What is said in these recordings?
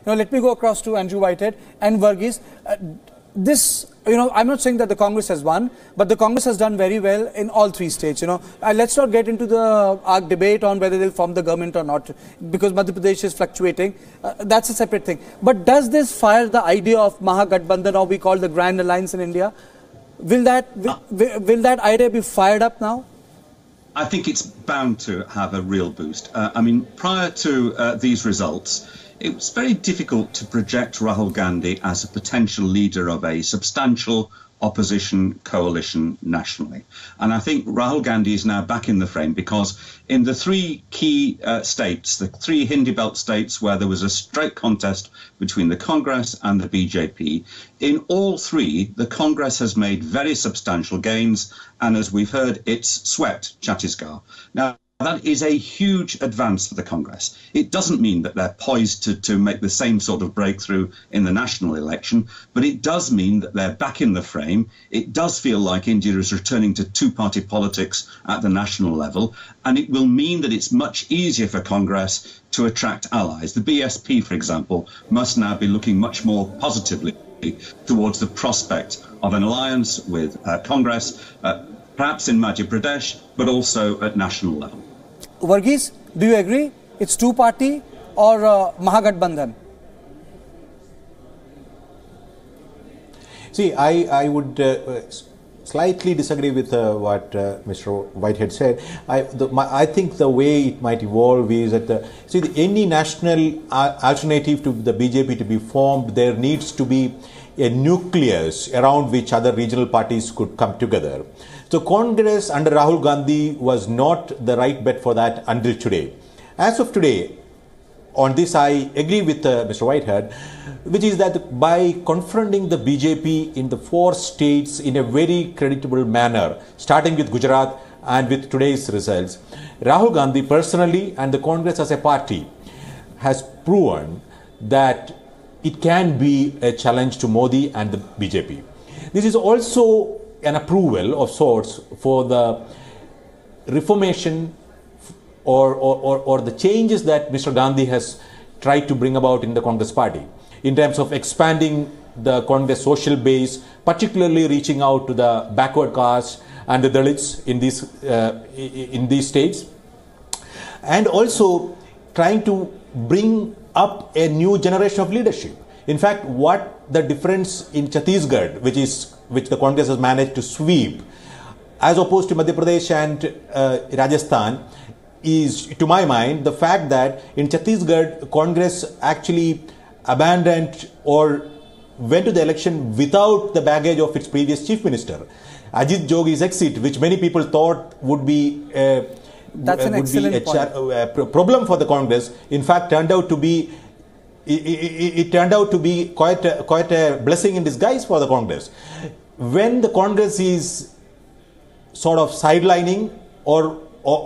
Now let me go across to Andrew Whitehead and Varghese. I'm not saying that the Congress has won, but the Congress has done very well in all three states. Let's not get into the debate on whether they'll form the government or not, because Madhya Pradesh is fluctuating. That's a separate thing. But does this fire the idea of Mahagathbandhan, or we call the Grand Alliance in India? Will that idea be fired up now? I think it's bound to have a real boost. Prior to these results, it was very difficult to project Rahul Gandhi as a potential leader of a substantial opposition coalition nationally. And I think Rahul Gandhi is now back in the frame, because in the three key states, the three Hindi belt states where there was a straight contest between the Congress and the BJP, in all three, the Congress has made very substantial gains. And as we've heard, it's swept Chhattisgarh. Now, that is a huge advance for the Congress. It doesn't mean that they're poised to make the same sort of breakthrough in the national election, but it does mean that they're back in the frame. It does feel like India is returning to two-party politics at the national level, and it will mean that it's much easier for Congress to attract allies. The BSP, for example, must now be looking much more positively towards the prospect of an alliance with Congress, perhaps in Madhya Pradesh, but also at national level. Varghese, do you agree? It's two-party or Mahagathbandhan? See, I would slightly disagree with what Mr. Whitehead said. I think the way it might evolve is that any national alternative to the BJP to be formed, there needs to be a nucleus around which other regional parties could come together. So Congress under Rahul Gandhi was not the right bet for that until today. As of today, on this I agree with Mr. Whitehead, which is that by confronting the BJP in the 4 states in a very creditable manner, starting with Gujarat and with today's results, Rahul Gandhi personally and the Congress as a party has proven that it can be a challenge to Modi and the BJP. This is also an approval of sorts for the reformation or the changes that Mr. Gandhi has tried to bring about in the Congress party in terms of expanding the Congress social base, particularly reaching out to the backward caste and the Dalits in these states, and also trying to bring up a new generation of leadership. In fact, what the difference in Chhattisgarh, which the Congress has managed to sweep, as opposed to Madhya Pradesh and Rajasthan, is, to my mind, the fact that in Chhattisgarh, Congress actually abandoned or went to the election without the baggage of its previous chief minister. Ajit Jogi's exit, which many people thought would be a problem for the Congress, in fact turned out to be quite a blessing in disguise for the Congress. When the Congress is sort of sidelining or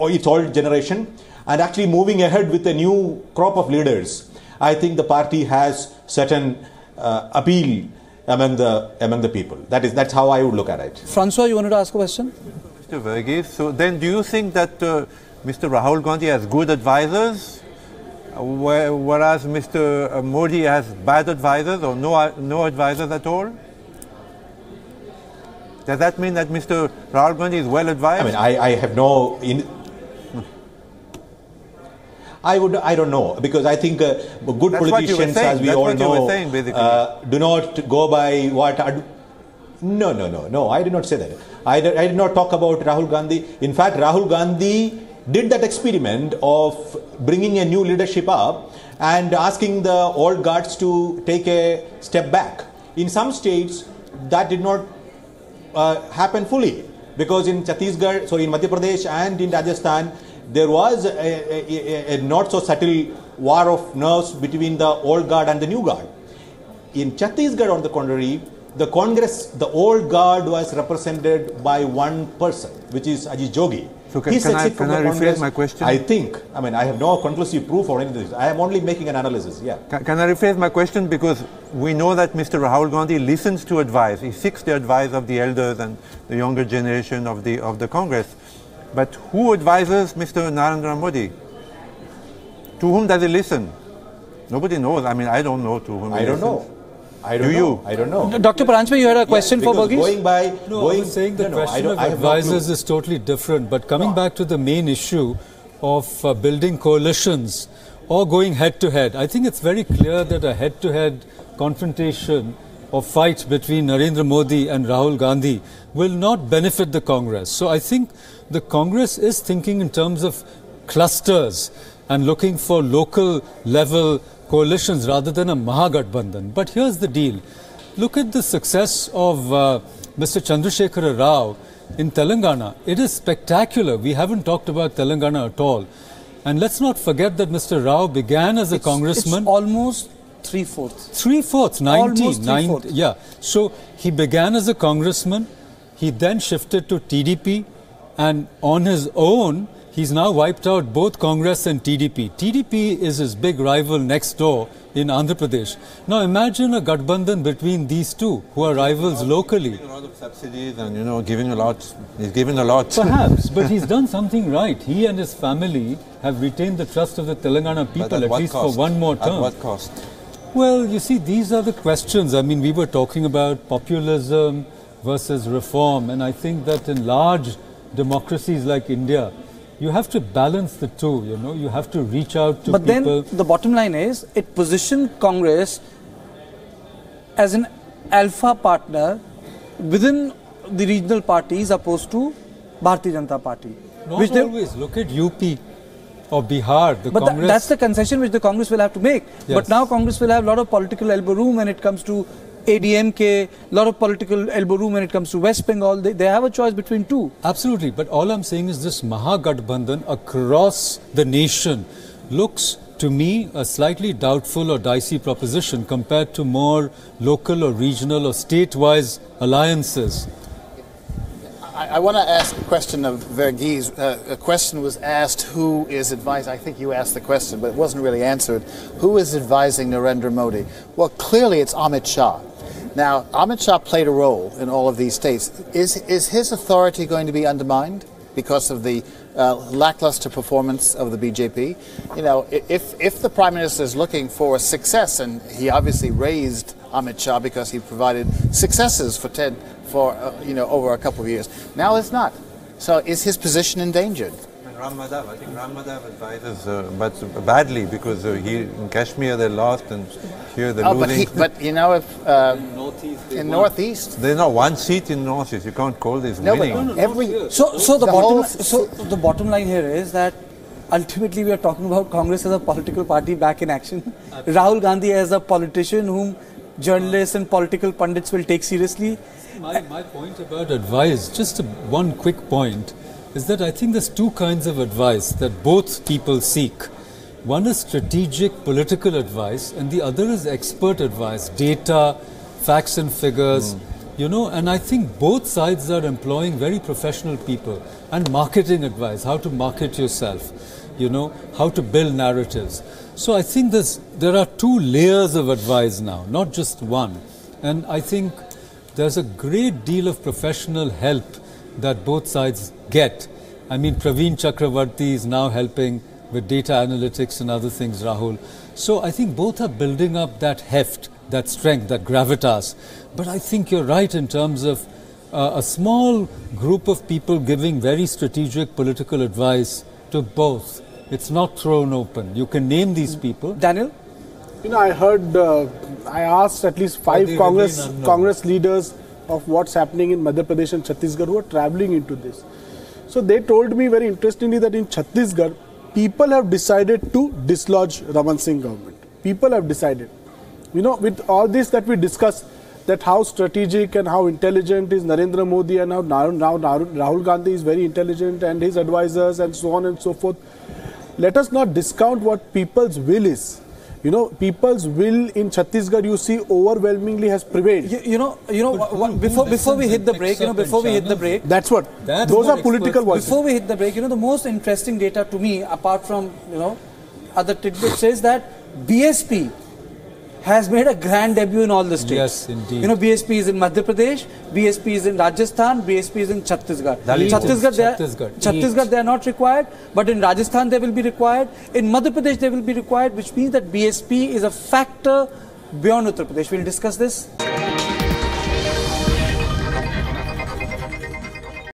its old generation and actually moving ahead with a new crop of leaders, I think the party has certain appeal among the people. That's how I would look at it. Francois, you wanted to ask a question? Mr. Varghese, so then do you think that Mr. Rahul Gandhi has good advisors, whereas Mr. Modi has bad advisors or no advisors at all? Does that mean that Mr. Rahul Gandhi is well advised? I mean, I have no... I don't know, because I think good politicians, as we all know, do not go by what... No, I did not say that. I did not talk about Rahul Gandhi. In fact, Rahul Gandhi did that experiment of bringing a new leadership up and asking the old guards to take a step back. In some states, that did not happen fully, because in Chhattisgarh, so in Madhya Pradesh and in Rajasthan, there was a not so subtle war of nerves between the old guard and the new guard. In Chhattisgarh, on the contrary, the Congress, the old guard was represented by one person, which is Ajit Jogi. So can I rephrase my question? I think, I have no conclusive proof or anything. I am only making an analysis, yeah. Can I rephrase my question? Because we know that Mr. Rahul Gandhi listens to advice. He seeks the advice of the elders and the younger generation of the Congress. But who advises Mr. Narendra Modi? To whom does he listen? Nobody knows. I mean, I don't know to whom. I don't know. I don't Do know. you? I don't know. Dr. Paranjpe, you had a question for Because Verghese? I was saying the question of advisors is totally different. But coming back to the main issue of building coalitions or going head-to-head, I think it's very clear that a head-to-head confrontation or fight between Narendra Modi and Rahul Gandhi will not benefit the Congress. So I think the Congress is thinking in terms of clusters and looking for local level coalitions rather than a Mahagathbandhan. But here's the deal. Look at the success of Mr. Chandrasekhara Rao in Telangana. It is spectacular. We haven't talked about Telangana at all. And let's not forget that Mr. Rao began as a congressman. It's almost three-fourths. Three-fourths, 90. Almost three-fourths. Yeah. So he began as a congressman. He then shifted to TDP. And on his own, he's now wiped out both Congress and TDP. TDP is his big rival next door in Andhra Pradesh. Now imagine a Gathbandhan between these two, who are rivals locally. A lot of subsidies and, you know, giving a lot. He's given a lot. Perhaps, but he's done something right. He and his family have retained the trust of the Telangana people, at least for one more term. At what cost? Well, you see, these are the questions. I mean, we were talking about populism versus reform, and I think that in large democracies like India, you have to balance the two, you know, you have to reach out to but people. But then the bottom line is, it positioned Congress as an alpha partner within the regional parties opposed to Bharatiya Janata Party. Not always. Look at UP or Bihar. But Congress. that's the concession which the Congress will have to make. Yes. But now Congress will have a lot of political elbow room when it comes to ADMK, a lot of political elbow room when it comes to West Bengal. They have a choice between two. Absolutely. But all I'm saying is this Mahagathbandhan across the nation looks to me a slightly doubtful or dicey proposition compared to more local or regional or state-wise alliances. I want to ask a question of Verghese. A question was asked, who is advising, I think you asked the question, but it wasn't really answered. Who is advising Narendra Modi? Well, clearly it's Amit Shah. Now, Amit Shah played a role in all of these states. Is his authority going to be undermined because of the lackluster performance of the BJP? You know, if the Prime Minister is looking for success, and he obviously raised Amit Shah because he provided successes for over a couple of years. Now it's not. So is his position endangered? And Ram Madhav, I think Ram Madhav advises, but badly, because in Kashmir they lost and here they're losing. But you know, if in Northeast, there's not one seat in Northeast. You can't call this winning. The bottom line here is that ultimately we are talking about Congress as a political party back in action. Rahul Gandhi as a politician whom journalists and political pundits will take seriously. My point about advice, just one quick point, is that I think there's two kinds of advice that both people seek. One is strategic political advice and the other is expert advice, data, facts and figures, you know, and I think both sides are employing very professional people, and marketing advice, how to market yourself, you know, how to build narratives. So I think there are two layers of advice now, not just one. And I think there's a great deal of professional help that both sides get. I mean, Praveen Chakravarti is now helping with data analytics and other things, Rahul. So I think both are building up that heft, that strength, that gravitas. But I think you're right in terms of a small group of people giving very strategic political advice to both. It's not thrown open. You can name these people. Daniel? You know, I heard, I asked at least 5 Congress leaders of what's happening in Madhya Pradesh and Chhattisgarh who are traveling into this. So they told me very interestingly that in Chhattisgarh, people have decided to dislodge Raman Singh government. People have decided. You know, with all this that we discussed, that how strategic and how intelligent is Narendra Modi and how now Rahul Gandhi is very intelligent and his advisors and so on and so forth. Let us not discount what people's will is. You know, people's will in Chhattisgarh, you see, overwhelmingly has prevailed. Before we hit the break, that's what. Those are political voices. Before we hit the break, you know, the most interesting data to me, apart from, you know, other tidbits, is that BSP has made a grand debut in all the states. Yes, indeed. You know, BSP is in Madhya Pradesh, BSP is in Rajasthan, BSP is in Chhattisgarh. Chhattisgarh, they are not required, but in Rajasthan they will be required. In Madhya Pradesh they will be required, which means that BSP is a factor beyond Uttar Pradesh. We'll discuss this.